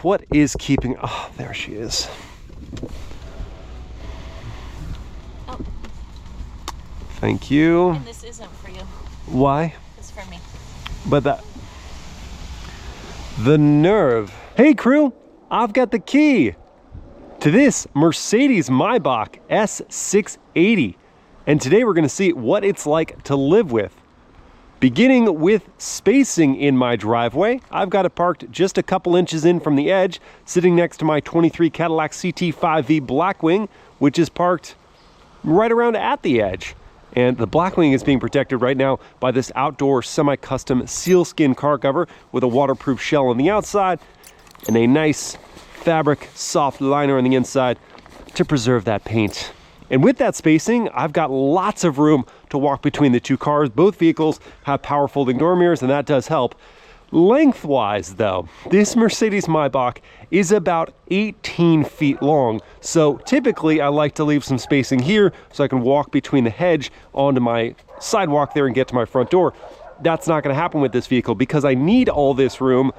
what is keeping... Oh, there she is. Oh. Thank you. And this isn't for you. Why? It's for me. But the nerve. Hey crew, I've got the key to this Mercedes-Maybach S680. And today we're gonna see what it's like to live with. Beginning with spacing in my driveway, I've got it parked just a couple inches in from the edge, sitting next to my 23 Cadillac CT5V Blackwing, which is parked right around at the edge. And the Blackwing is being protected right now by this outdoor semi-custom sealskin car cover with a waterproof shell on the outside and a nice fabric soft liner on the inside to preserve that paint. And with that spacing, I've got lots of room to walk between the two cars. Both vehicles have power folding door mirrors, and that does help. Lengthwise though, this Mercedes-Maybach is about 18 feet long. So typically I like to leave some spacing here so I can walk between the hedge onto my sidewalk there and get to my front door. That's not gonna happen with this vehicle because I need all this room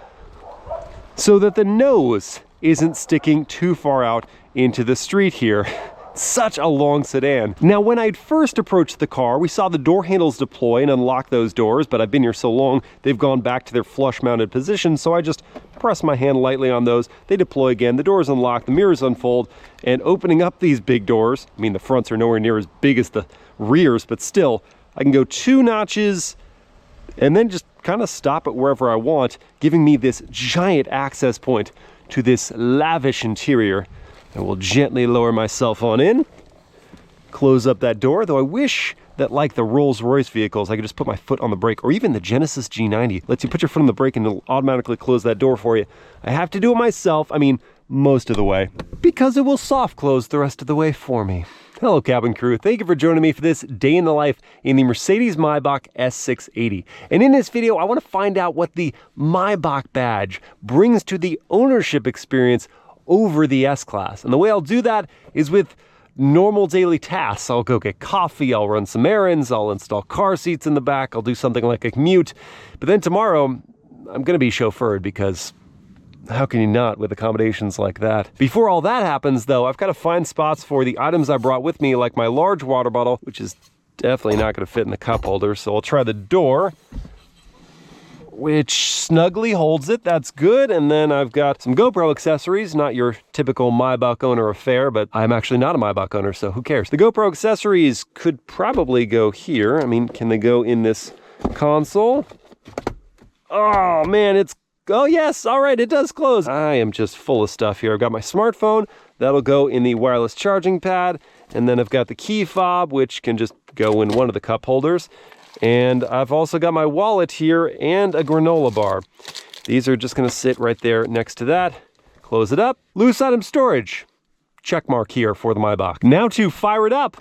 so that the nose isn't sticking too far out into the street here. Such a long sedan. Now, when I'd first approached the car, we saw the door handles deploy and unlock those doors, but I've been here so long, they've gone back to their flush mounted position, so I just press my hand lightly on those, they deploy again, the doors unlock, the mirrors unfold, and opening up these big doors, I mean, the fronts are nowhere near as big as the rears, but still, I can go 2 notches and then just kind of stop it wherever I want, giving me this giant access point to this lavish interior. I will gently lower myself on in, close up that door, though I wish that like the Rolls-Royce vehicles, I could just put my foot on the brake, or even the Genesis G90 lets you put your foot on the brake and it'll automatically close that door for you. I have to do it myself, I mean, most of the way, because it will soft close the rest of the way for me. Hello cabin crew, thank you for joining me for this day in the life in the Mercedes-Maybach S680. And in this video, I want to find out what the Maybach badge brings to the ownership experience over the S-Class. And the way I'll do that is with normal daily tasks. I'll go get coffee, I'll run some errands, I'll install car seats in the back, I'll do something like a commute. But then tomorrow, I'm gonna be chauffeured because how can you not with accommodations like that? Before all that happens though, I've got to find spots for the items I brought with me, like my large water bottle, which is definitely not gonna fit in the cup holder. So I'll try the door, which snugly holds it, that's good. And then I've got some GoPro accessories, not your typical Maybach owner affair, but I'm actually not a Maybach owner, so who cares? The GoPro accessories could probably go here. I mean, can they go in this console? Oh man, oh yes, all right, it does close. I am just full of stuff here. I've got my smartphone, that'll go in the wireless charging pad, and then I've got the key fob, which can just go in one of the cup holders. And I've also got my wallet here and a granola bar. These are just gonna sit right there next to that. Close it up. Loose item storage. Check mark here for the Maybach. Now to fire it up.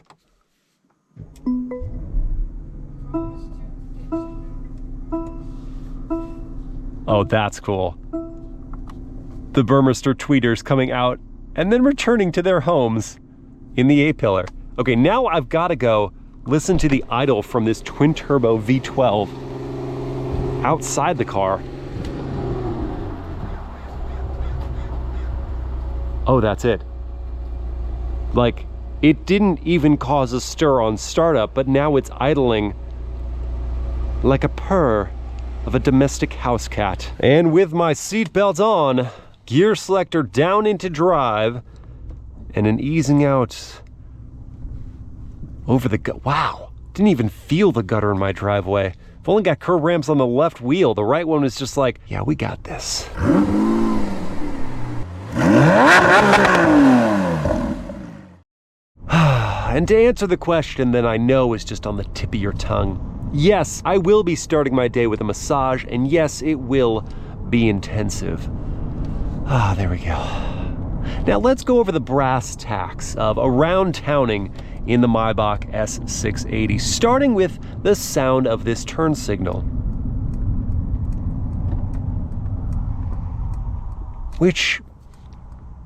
Oh, that's cool. The Burmester tweeters coming out and then returning to their homes in the A-pillar. Okay, now I've gotta go listen to the idle from this twin-turbo V12 outside the car. Oh, that's it. Like, it didn't even cause a stir on startup, but now it's idling like a purr of a domestic house cat. And with my seatbelt on, gear selector down into drive, and an easing out over the wow, didn't even feel the gutter in my driveway. I've only got curb ramps on the left wheel. The right one was just like, yeah, we got this. And to answer the question that I know is just on the tip of your tongue, yes, I will be starting my day with a massage, and yes, it will be intensive. Ah, there we go. Now let's go over the brass tacks of around towning in the Maybach S680, starting with the sound of this turn signal, which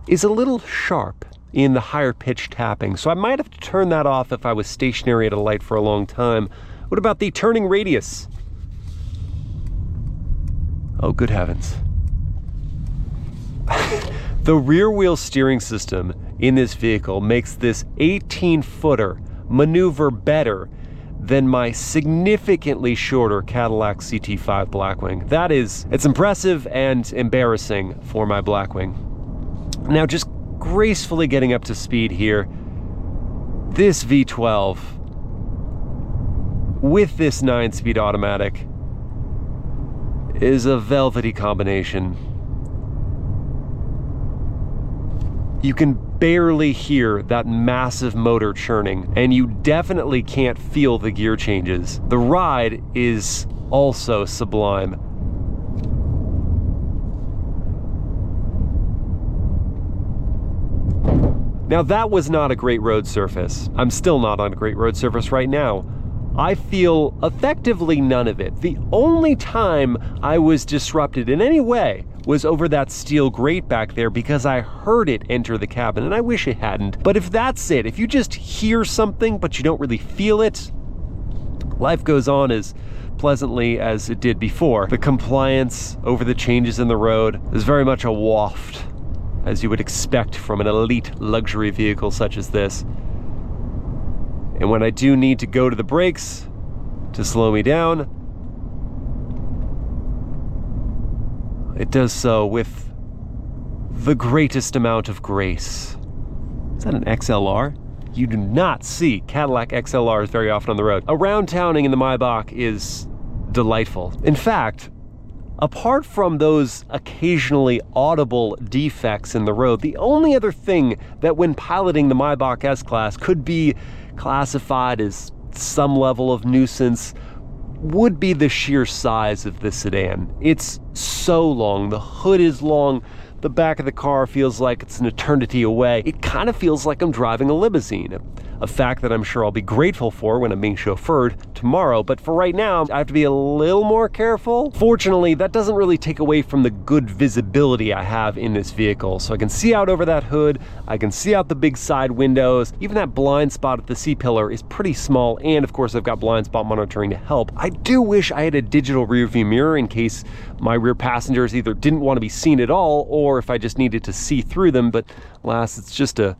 is a little sharp in the higher pitch tapping, so I might have to turn that off if I was stationary at a light for a long time. What about the turning radius? Oh, good heavens. The rear wheel steering system in this vehicle makes this 18-footer maneuver better than my significantly shorter Cadillac CT5 Blackwing. It's impressive and embarrassing for my Blackwing. Now, just gracefully getting up to speed here, this V12 with this 9-speed automatic is a velvety combination. You can barely hear that massive motor churning, and you definitely can't feel the gear changes. The ride is also sublime. Now, that was not a great road surface. I'm still not on a great road surface right now. I feel effectively none of it. The only time I was disrupted in any way was over that steel grate back there because I heard it enter the cabin, and I wish it hadn't. But if that's it, if you just hear something but you don't really feel it, life goes on as pleasantly as it did before. The compliance over the changes in the road is very much a waft, as you would expect from an elite luxury vehicle such as this. And when I do need to go to the brakes to slow me down, it does so with the greatest amount of grace. Is that an XLR? You do not see Cadillac XLRs very often on the road. Around towning in the Maybach is delightful. In fact, apart from those occasionally audible defects in the road, the only other thing that when piloting the Maybach S-Class could be classified as some level of nuisance would be the sheer size of the sedan. It's so long, the hood is long, the back of the car feels like it's an eternity away. It kind of feels like I'm driving a limousine, a fact that I'm sure I'll be grateful for when I'm being chauffeured tomorrow, but for right now, I have to be a little more careful. Fortunately, that doesn't really take away from the good visibility I have in this vehicle, so I can see out over that hood, I can see out the big side windows, even that blind spot at the C-pillar is pretty small, and of course I've got blind spot monitoring to help. I do wish I had a digital rear view mirror in case my rear passengers either didn't want to be seen at all, or if I just needed to see through them, but alas, it's just a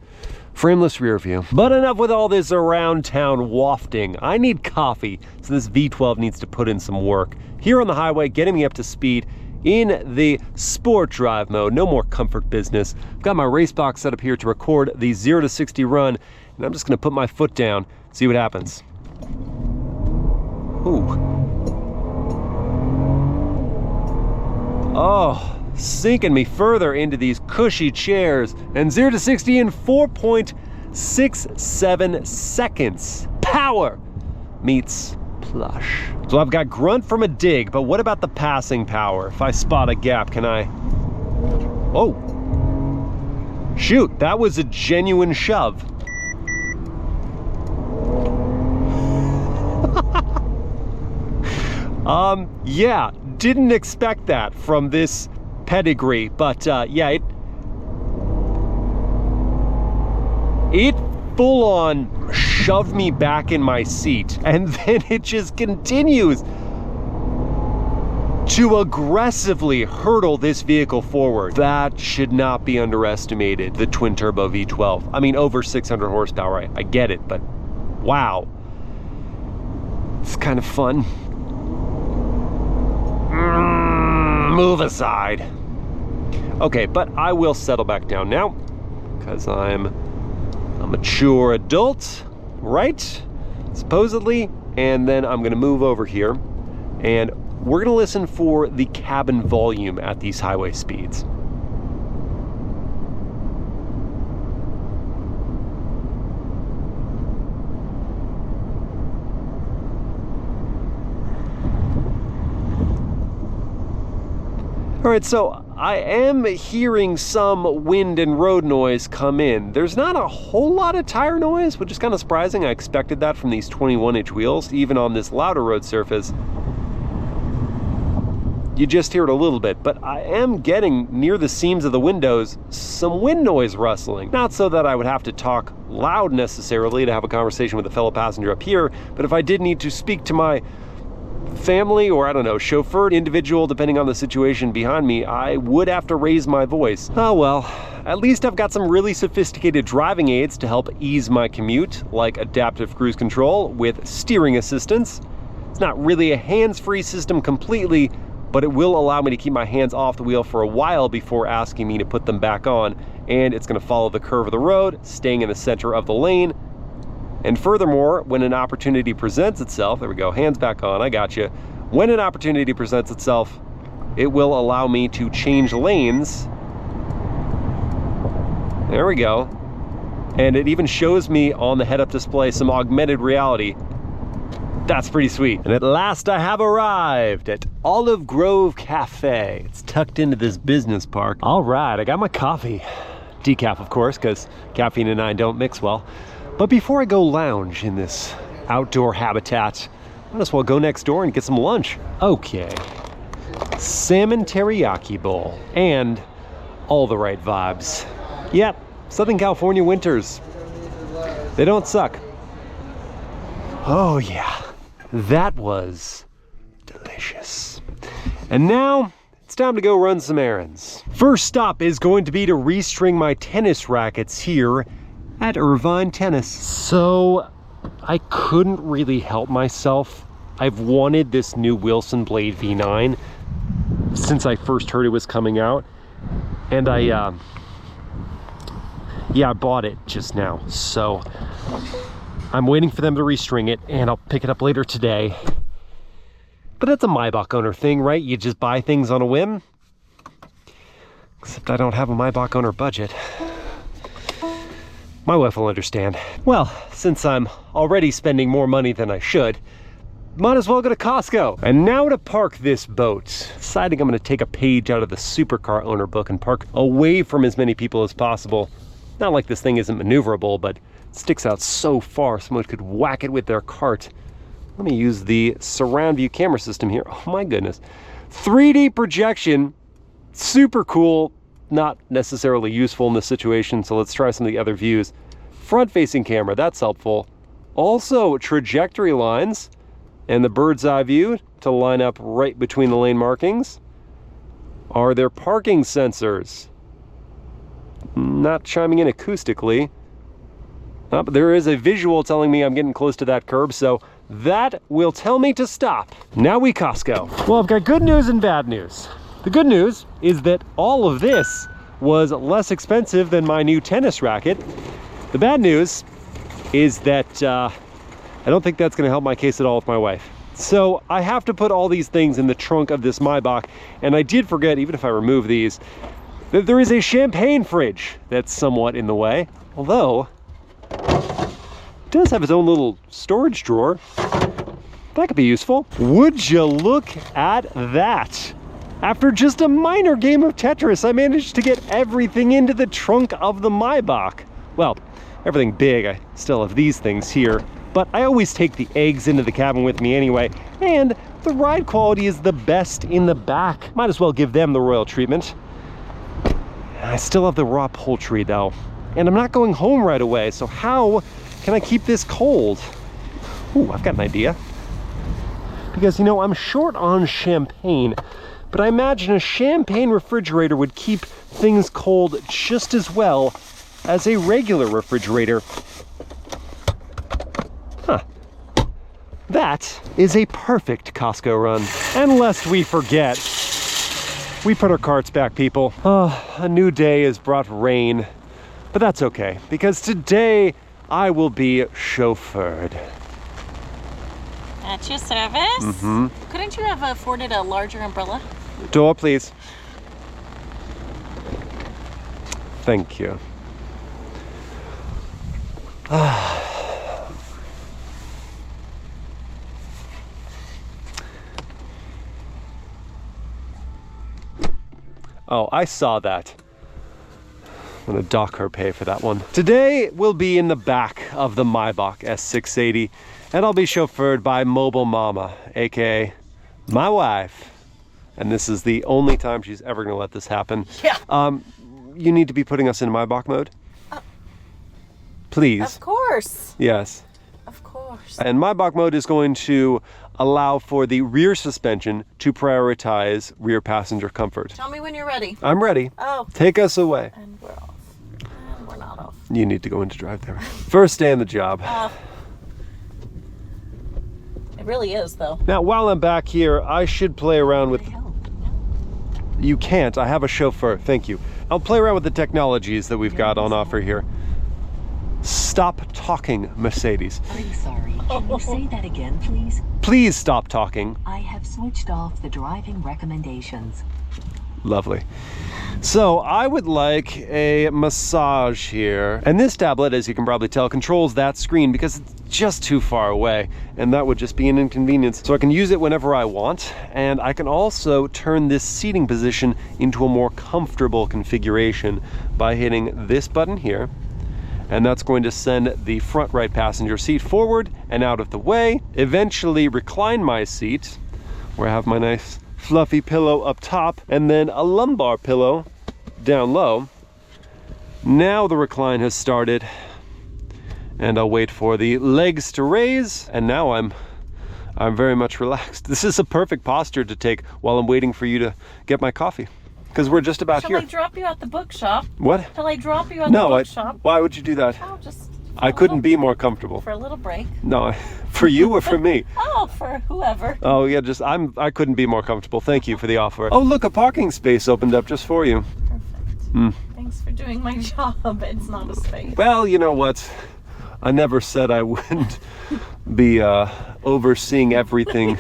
frameless rear view. But enough with all this around town wafting. I need coffee, so this V12 needs to put in some work. Here on the highway, getting me up to speed in the sport drive mode. No more comfort business. I've got my race box set up here to record the 0 to 60 run, and I'm just gonna put my foot down, see what happens. Ooh. Oh. Sinking me further into these cushy chairs, and 0 to 60 in 4.67 seconds. Power meets plush. So I've got grunt from a dig, but what about the passing power? If I spot a gap, can I? Oh, shoot, that was a genuine shove. Yeah, didn't expect that from this pedigree, but yeah, it full on shoved me back in my seat, and then it just continues to aggressively hurtle this vehicle forward. That should not be underestimated, the twin turbo V12. I mean, over 600 horsepower, I get it, but wow. It's kind of fun. Move aside. Okay, but I will settle back down now because I'm a mature adult, right? Supposedly. And then I'm gonna move over here and we're gonna listen for the cabin volume at these highway speeds. All right, so I am hearing some wind and road noise come in. There's not a whole lot of tire noise, which is kind of surprising. I expected that from these 21-inch wheels, even on this louder road surface. You just hear it a little bit, but I am getting near the seams of the windows some wind noise rustling. Not so that I would have to talk loud necessarily to have a conversation with a fellow passenger up here, but if I did need to speak to my family or, I don't know, chauffeured individual, depending on the situation behind me, I would have to raise my voice. Oh well, at least I've got some really sophisticated driving aids to help ease my commute, like adaptive cruise control with steering assistance. It's not really a hands-free system completely, but it will allow me to keep my hands off the wheel for a while before asking me to put them back on. And it's going to follow the curve of the road, staying in the center of the lane. And furthermore, when an opportunity presents itself, there we go, hands back on, I got you. When an opportunity presents itself, it will allow me to change lanes. There we go. And it even shows me on the head-up display some augmented reality. That's pretty sweet. And at last I have arrived at Olive Grove Cafe. It's tucked into this business park. All right, I got my coffee. Decaf, of course, because caffeine and I don't mix well. But before I go lounge in this outdoor habitat, might as well go next door and get some lunch. Okay. Salmon teriyaki bowl. And all the right vibes. Yep, Southern California winters. They don't suck. Oh yeah. That was delicious. And now it's time to go run some errands. First stop is going to be to restring my tennis rackets here at Irvine Tennis. So I couldn't really help myself. I've wanted this new Wilson Blade V9 since I first heard it was coming out. And I bought it just now. So I'm waiting for them to restring it, and I'll pick it up later today. But that's a Maybach owner thing, right? You just buy things on a whim. Except I don't have a Maybach owner budget. My wife will understand. Well, since I'm already spending more money than I should, might as well go to Costco. And now to park this boat. Deciding I'm gonna take a page out of the supercar owner book and park away from as many people as possible. Not like this thing isn't maneuverable, but sticks out so far someone could whack it with their cart. Let me use the surround view camera system here. Oh my goodness. 3D projection, super cool, not necessarily useful in this situation, so let's try some of the other views. Front facing camera, that's helpful. Also trajectory lines and the bird's eye view to line up right between the lane markings. Are there parking sensors? Not chiming in acoustically. But there is a visual telling me I'm getting close to that curb, so that will tell me to stop. Now we Costco. Well, I've got good news and bad news. The good news is that all of this was less expensive than my new tennis racket. The bad news is that I don't think that's gonna help my case at all with my wife. So I have to put all these things in the trunk of this Maybach, and I did forget, even if I remove these, that there is a champagne fridge that's somewhat in the way, although it does have its own little storage drawer. That could be useful. Would you look at that? After just a minor game of Tetris, I managed to get everything into the trunk of the Maybach. Well, everything big. I still have these things here, but I always take the eggs into the cabin with me anyway, and the ride quality is the best in the back. Might as well give them the royal treatment. I still have the raw poultry though, and I'm not going home right away, so how can I keep this cold? Ooh, I've got an idea. Because, you know, I'm short on champagne, but I imagine a champagne refrigerator would keep things cold just as well as a regular refrigerator. Huh. That is a perfect Costco run. And lest we forget, we put our carts back, people. Oh, a new day has brought rain, but that's okay, because today I will be chauffeured. At your service? Mm-hmm. Couldn't you have afforded a larger umbrella? Door, please. Thank you. Oh, I saw that. I'm gonna dock her pay for that one. Today we'll be in the back of the Maybach S680, and I'll be chauffeured by Mobile Mama, aka my wife. And this is the only time she's ever gonna let this happen. Yeah. You need to be putting us in Maybach mode. Please. Of course. Yes. Of course. And Maybach mode is going to allow for the rear suspension to prioritize rear passenger comfort. Tell me when you're ready. I'm ready. Oh. Take us away. And we're off. You need to go into drive there. First day on the job. It really is, though. Now, while I'm back here, I should play around with... You can't. I have a chauffeur. Thank you. I'll play around with the technologies that we've got on offer here. Stop talking, Mercedes. I'm sorry. Can you say that again, please? Please stop talking. I have switched off the driving recommendations. Lovely. So I would like a massage here. And this tablet, as you can probably tell, controls that screen because it's just too far away. And that would just be an inconvenience. So I can use it whenever I want. And I can also turn this seating position into a more comfortable configuration by hitting this button here. And that's going to send the front right passenger seat forward and out of the way. Eventually recline my seat, where I have my nice fluffy pillow up top, and then a lumbar pillow down low. Now the recline has started, and I'll wait for the legs to raise, and now I'm very much relaxed. This is a perfect posture to take while I'm waiting for you to get my coffee, because we're just about here. Shall I drop you at the bookshop? What? Shall I drop you at the bookshop? Why would you do that? Oh, just I couldn't be more comfortable. for a little break. No, for you or for me? Oh, for whoever. Oh yeah, I couldn't be more comfortable. Thank you for the offer. Oh look, a parking space opened up just for you. Perfect. Thanks for doing my job. It's not a space. Well, you know what? I never said I wouldn't be overseeing everything.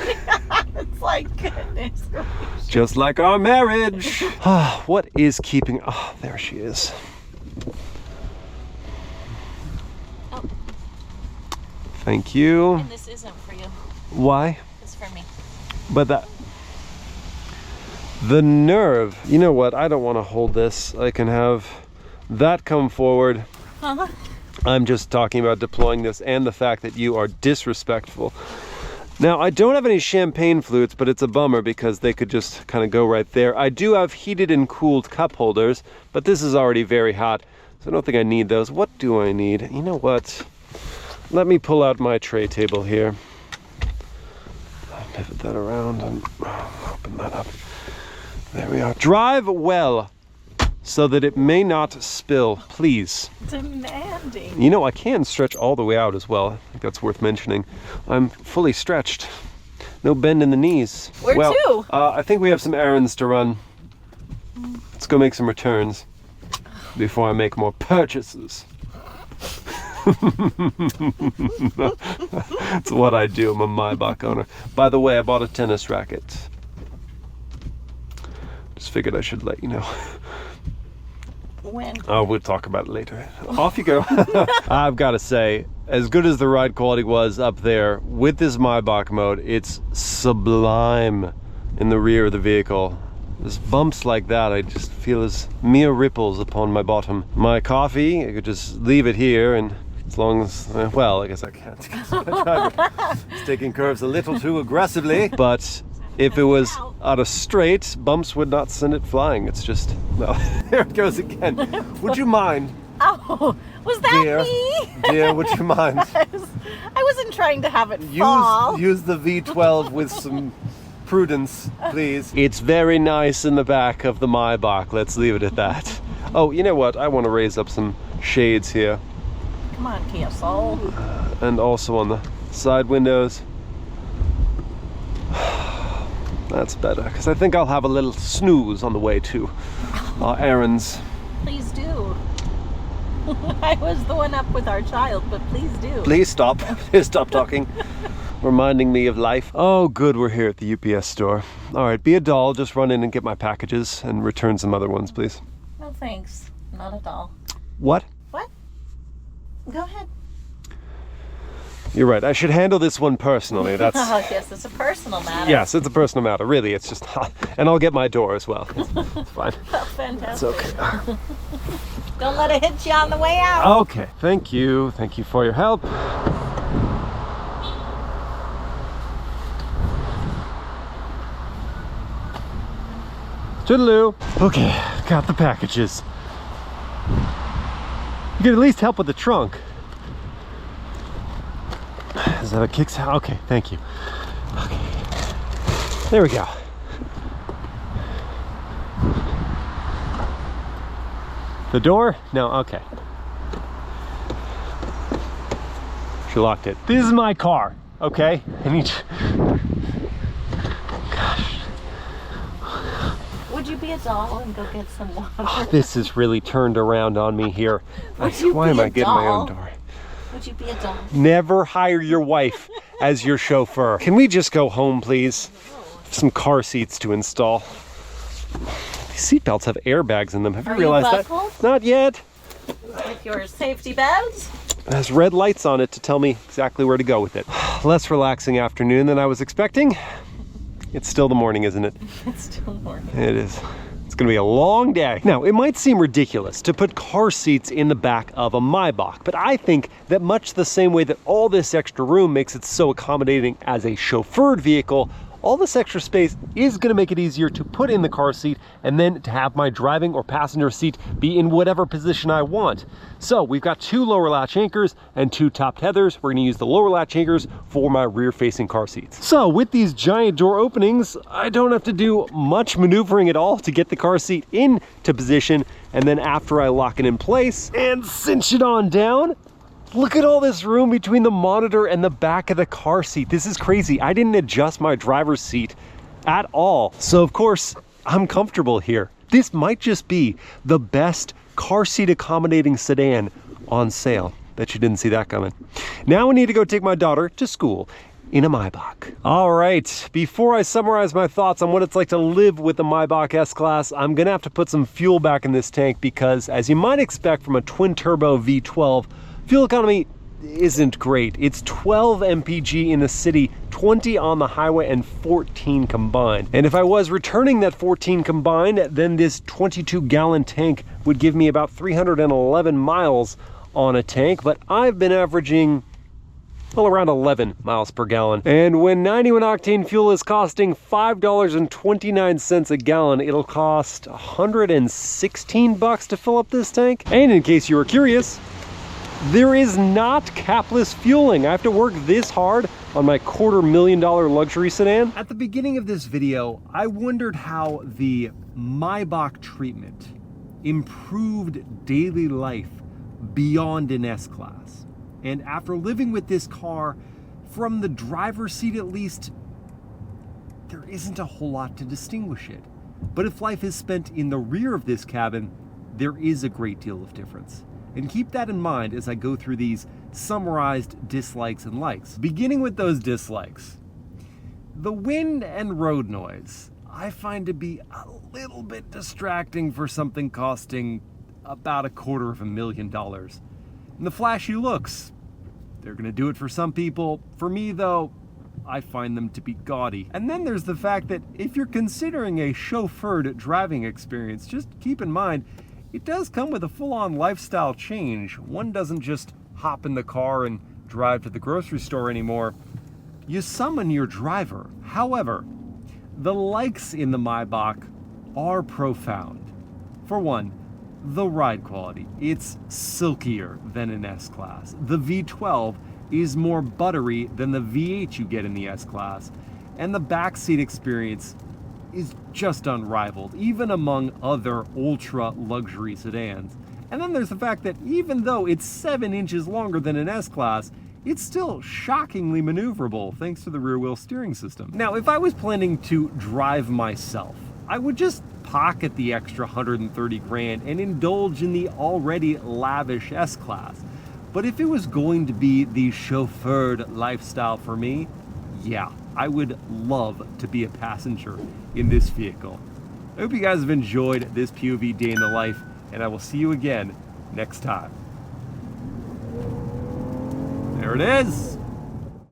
It's like, goodness gracious. Just like our marriage. What is keeping... Oh, there she is. Oh. Thank you. And this isn't for you. Why? It's for me. But that... The nerve. You know what? I don't want to hold this. I can have that come forward. Uh-huh. I'm just talking about deploying this and the fact that you are disrespectful. Now, I don't have any champagne flutes, but it's a bummer because they could just kind of go right there. I do have heated and cooled cup holders, but this is already very hot, so I don't think I need those. What do I need? You know what? Let me pull out my tray table here. I'll pivot that around and open that up. There we are. Drive well so that it may not spill, please. Demanding. You know, I can stretch all the way out as well. I think that's worth mentioning. I'm fully stretched. No bend in the knees. Where to? I think we have some errands to run. Let's go make some returns before I make more purchases. That's what I do. I'm a Maybach owner. By the way, I bought a tennis racket. Just figured I should let you know. When? Oh, we'll talk about it later. Off you go. I've got to say, as good as the ride quality was up there, with this Maybach mode, it's sublime in the rear of the vehicle. Just bumps like that, I just feel as mere ripples upon my bottom. My coffee, I could just leave it here, and as long as, well, I guess I can't, because my driver is taking curves a little too aggressively. But if it was out of straight, bumps would not send it flying. It's just, well, there it goes again. Would you mind? Oh, was that Dear, me? Dear, would you mind? I wasn't trying to have it fall. Use the V12 with some prudence, please. It's very nice in the back of the Maybach. Let's leave it at that. Oh, you know what? I want to raise up some shades here. Come on, Kia Soul. And also on the side windows. That's better, because I think I'll have a little snooze on the way to our errands. Please do. I was the one up with our child, but please do. Please stop. Please stop talking. Reminding me of life. Oh, good, we're here at the UPS store. All right, be a doll. Just run in and get my packages and return some other ones, please. No thanks. Not at all. What? What? Go ahead. You're right. I should handle this one personally. That's... Oh, yes, it's a personal matter. Yes, it's a personal matter. Really, it's just... And I'll get my door as well. It's fine. Oh, fantastic. It's okay. Don't let it hit you on the way out. Okay. Thank you. Thank you for your help. Toodaloo. Okay, got the packages. You could at least help with the trunk. Is that a kick? Okay, thank you. Okay. There we go. The door? No, okay. She locked it. This is my car, okay? I need Would you be a doll and go get some water? Oh, this is really turned around on me here. Would Why you am be I a getting my doll? own door? Would you be a doll? Never hire your wife as your chauffeur. Can we just go home, please? Some car seats to install. These seatbelts have airbags in them. Have you Are you realized buckled? that? Not yet. With your safety belts? It has red lights on it to tell me exactly where to go with it. Less relaxing afternoon than I was expecting. It's still the morning, isn't it? It's still morning. It is. It's gonna be a long day. Now, it might seem ridiculous to put car seats in the back of a Maybach, but I think that much the same way that all this extra room makes it so accommodating as a chauffeured vehicle, all this extra space is gonna make it easier to put in the car seat and then to have my driving or passenger seat be in whatever position I want. So we've got 2 lower latch anchors and 2 top tethers. We're gonna use the lower latch anchors for my rear facing car seats. So with these giant door openings, I don't have to do much maneuvering at all to get the car seat into position. And then after I lock it in place and cinch it on down, look at all this room between the monitor and the back of the car seat. This is crazy. I didn't adjust my driver's seat at all. So of course, I'm comfortable here. This might just be the best car seat accommodating sedan on sale. Bet you didn't see that coming. Now I need to go take my daughter to school in a Maybach. All right, before I summarize my thoughts on what it's like to live with the Maybach S-Class, I'm gonna have to put some fuel back in this tank because, as you might expect from a twin-turbo V12, fuel economy isn't great. It's 12 mpg in the city, 20 on the highway, and 14 combined. And if I was returning that 14 combined, then this 22-gallon tank would give me about 311 miles on a tank, but I've been averaging, well, around 11 miles per gallon. And when 91 octane fuel is costing $5.29 a gallon, it'll cost $116 to fill up this tank. And in case you were curious, there is not capless fueling. I have to work this hard on my $250,000 luxury sedan. At the beginning of this video, I wondered how the Maybach treatment improved daily life beyond an S-Class. And after living with this car, from the driver's seat at least, there isn't a whole lot to distinguish it. But if life is spent in the rear of this cabin, there is a great deal of difference. And keep that in mind as I go through these summarized dislikes and likes. Beginning with those dislikes. The wind and road noise I find to be a little bit distracting for something costing about $250,000. And the flashy looks, they're gonna do it for some people. For me though, I find them to be gaudy. And then there's the fact that if you're considering a chauffeured driving experience, just keep in mind, it does come with a full-on lifestyle change. One doesn't just hop in the car and drive to the grocery store anymore. You summon your driver. However, the likes in the Maybach are profound. For one, the ride quality. It's silkier than an S-Class. The V12 is more buttery than the V8 you get in the S-Class. And the backseat experience is just unrivaled, even among other ultra luxury sedans. And then there's the fact that even though it's 7 inches longer than an S-Class, it's still shockingly maneuverable thanks to the rear wheel steering system. Now, if I was planning to drive myself, I would just pocket the extra 130 grand and indulge in the already lavish S-Class. But if it was going to be the chauffeured lifestyle for me, yeah, I would love to be a passenger in this vehicle. I hope you guys have enjoyed this POV day in the life, and I will see you again next time. There it is.